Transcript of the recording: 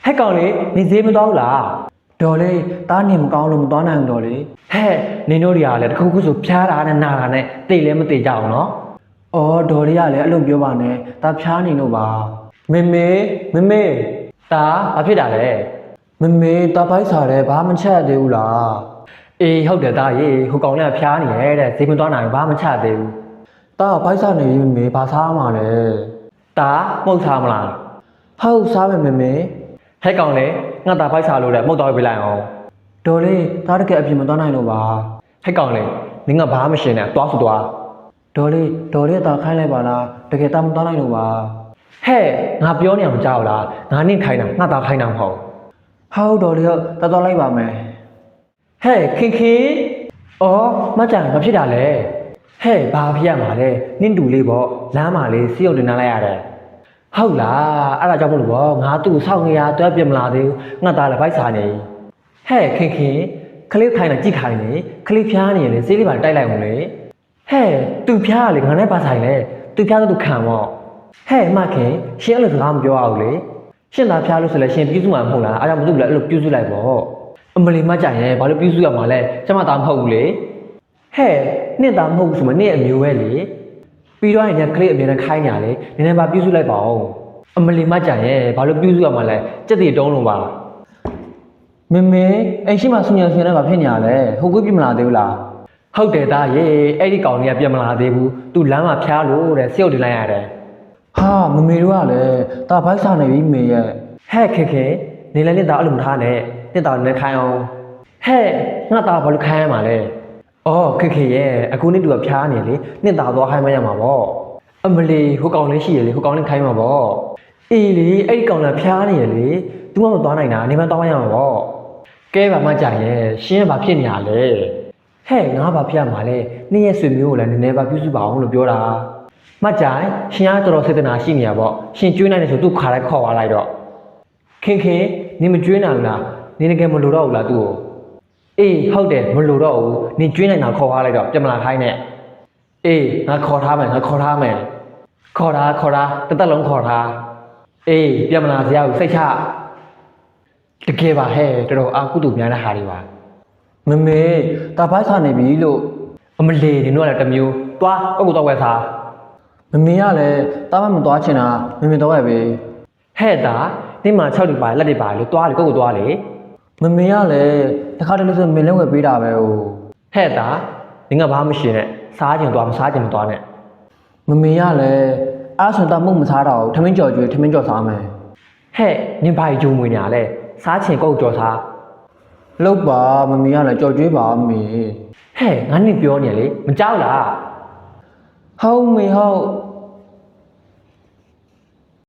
ဟဲ့ကောင်လေးနေဈေးမသွားဘူးလားဒေါ်လေးတားနေမကောင်းလို့မသွားနိုင်ဘူးဒေါ်လေးဟဲ့နင်တို့တွေကလည်းတခုခုဆိုဖျားတာနဲ့နာတာနဲ့တိတ်လည်းမတိတ်ကြအောင်နော်အော်ဒေါ်လေးကလည်းအဲ့လိုပြောပါနဲ့တာဖျားနေလို့ပါမေတာဘာဖြစ်တာလဲမေတာပိုက်စားတယ်ဘာမှချက်သေးဘူးလားအေးဟုတ်တယ်တာရေဟိုကောင်လေးကဖျားနေရဲ့တဲ့ဈေးမသွားနိုင်ဘာမှချက်သေးဘူးတာပိုက်စားနေပြီမေဘာစားမှာလဲတာမှုတ်စားမလားဟုတ်စားမယ်မေဟဲ့ကောင်လေငါတာဖိုက်စားလို့တဲ့မှုတ်တော့ပြလိုက်အောင်ဒေါ်လေးဒါတကယ်အပြင်မသွားနိုင်လို့ပါဟဲ့ကောင်လေနင်ကဘာမှမရှင်းနဲ့တွားဆိုတွားဒေါ်လေးတာခိုင်းလိုက်ပါလားတကယ်တာမသွားနိုင်လို့ပါဟဲ့ငါပြောနေအောင်ကြားလားငါနင့်ခိုင်းတာငါတာခိုင်းတာမဟုတ်ဟုတ်ဒေါ်လေးတော့သွားလိုက်ပါမယ်ဟဲ့ခင်အော်မကြံမဖြစ်တာလေဟဲ့ဘာဖြစ်ရမှာလဲနင့်တူလေးပေါ့လမ်းမှာလေးစီးရုံတင်လာလိုက်ရတယ်ဟုတ်လားအဲ့ဒါကြောင့်မလို့ပေါ့ငါသူ့ကိုစောင့်နေရတွဲပြမလာသေးဘူးငါသားလည်းဖိုက်စားနေဟဲ့ခင်ခလေးခိုင်းတာကြည့်ခိုင်းနေခလေးဖျားနေရင်လေစေးလေးပါတိုက်လိုက်အောင်လေဟဲ့သူဖျားရလေငါနဲ့ပါဆိုင်လေသူဖျားတော့သူခံပေါ့ဟဲ့မခင်ရှင်းအဲ့လိုစကားမပြောရဘူးလေရှင်းသားဖျားလို့ဆိုလဲရှင်းပြုစုမှာမဟုတ်လားအဲ့ဒါမလို့လည်းအဲ့လိုပြုစုလိုက်ပေါ့အမလီမကြိုင်ရဲ့ဘာလို့ပြုစုရမှာလဲကျမသားမဟုတ်ဘူးလေဟဲ့နင့်သားမဟုတ်ဘူးဆိုမှနင့်အမျိုးပဲလေပြီးတော့ရင်ကလေးအမြဲတမ်းခိုင်းညာလေနည်းနည်းပါပြုစုလိုက်ပါဦးအမလီမကြံရဲ့ဘာလို့ပြုစုရမှာလဲစက်တီတုံးလုံးပါမေအဲ့ရှိမှဆူညံဆင်းနေတာဖြစ်ညာလဲဟိုကွပြမလာသေးဘူးလားဟုတ်တယ်သားရေအဲ့ဒီကောင်ကြီးကပြမလာသေးဘူးသူလမ်းမှာဖျားလို့တဲ့စေုပ်တင်လိုက်ရတယ်ဟာမေတို့ကလည်းဒါဘိုက်စားနေပြီမေရဲ့ဟဲ့ခင်နေလည်းနဲ့သားအဲ့လိုမထားနဲ့နဲ့သားလည်းခိုင်းအောင်ဟဲ့ငါသားဘာလို့ခိုင်းရမှာလဲအော်ခင်ရဲ့အခုနေ့သူကဖျားနေလေနှစ်သားသွားခိုင်းမရမှာပေါ့အမလီဟိုကောင်လေးရှိရလေဟိုကောင်လေးခိုင်းမှာပေါ့အေးလေအဲ့ဒီကောင်လည်းဖျားနေရလေသူမှမသွားနိုင်တာနေမှသွားရမှာပေါ့ကဲပါမကြရဲ့ရှင်းဘာဖြစ်နေရလဲဟဲ့ငါဘာဖြစ်ရမှာလဲနေ့ရဲ့ဆွေမျိုးကိုလည်းနည်းနည်းပါပြုစုပါအောင်လို့ပြောတာမကြိုင်ရှင်ကတော်တော်စေတနာရှိနေရပေါ့ရှင်ကျွေးနိုင်တယ်ဆိုသူ့ခါလိုက်ခေါ်သွားလိုက်တော့ခင်နင်မကျွေးနိုင်ဘူးလားနင်တကယ်မလိုတော့ဘူးလားသူ့ကိုအေးဟုတ်တယ်မလိုတော့ဘူးနင်ကျွေးနိုင်တာခေါ်ထားလိုက်တော့ပြမလာခိုင်းနဲ့အေးငါခေါ်ထားမယ်ခေါ်တာတသက်လုံးခေါ်ထားအေးပြမလာစရာကိုစိတ်ချတကယ်ပါဟဲ့တော်တော်အာကုတူများတဲ့ဟာတွေပါမေတာဖိုက်စားနေပြီလို့အမလီနင်တို့ကလည်းတမျိုးသွားအကူတော့ဝယ်စားမေကလည်းတာမသွားချင်တာမေတော့ဝယ်ပဲဟဲ့တာဒီမှာ6တွေပါလက်တွေပါလို့သွားလေကိုသွားလေမေကလည်းတခါတလေဆိုမင်းလည်းဝယ်ပေးတာပဲဟိုဟဲ့တာနင်ကဘာမှမရှင်းနဲ့စားချင်သွားမစားချင်မသွားနဲ့မေကလည်းအားဆိုတော့မုတ်မစားတော့ထမင်းကြော်ကျွေးထမင်းကြော်စားမယ်ဟဲ့နင်ဘာကြီးဂျုံမွေညာလဲစားချင်ကိုကြော်စားလောက်ပါမေကလည်းကြော်ကျွေးပါမေဟဲ့ငါနင်ပြောနေလေမကြောက်လားဟုတ်မေဟုတ်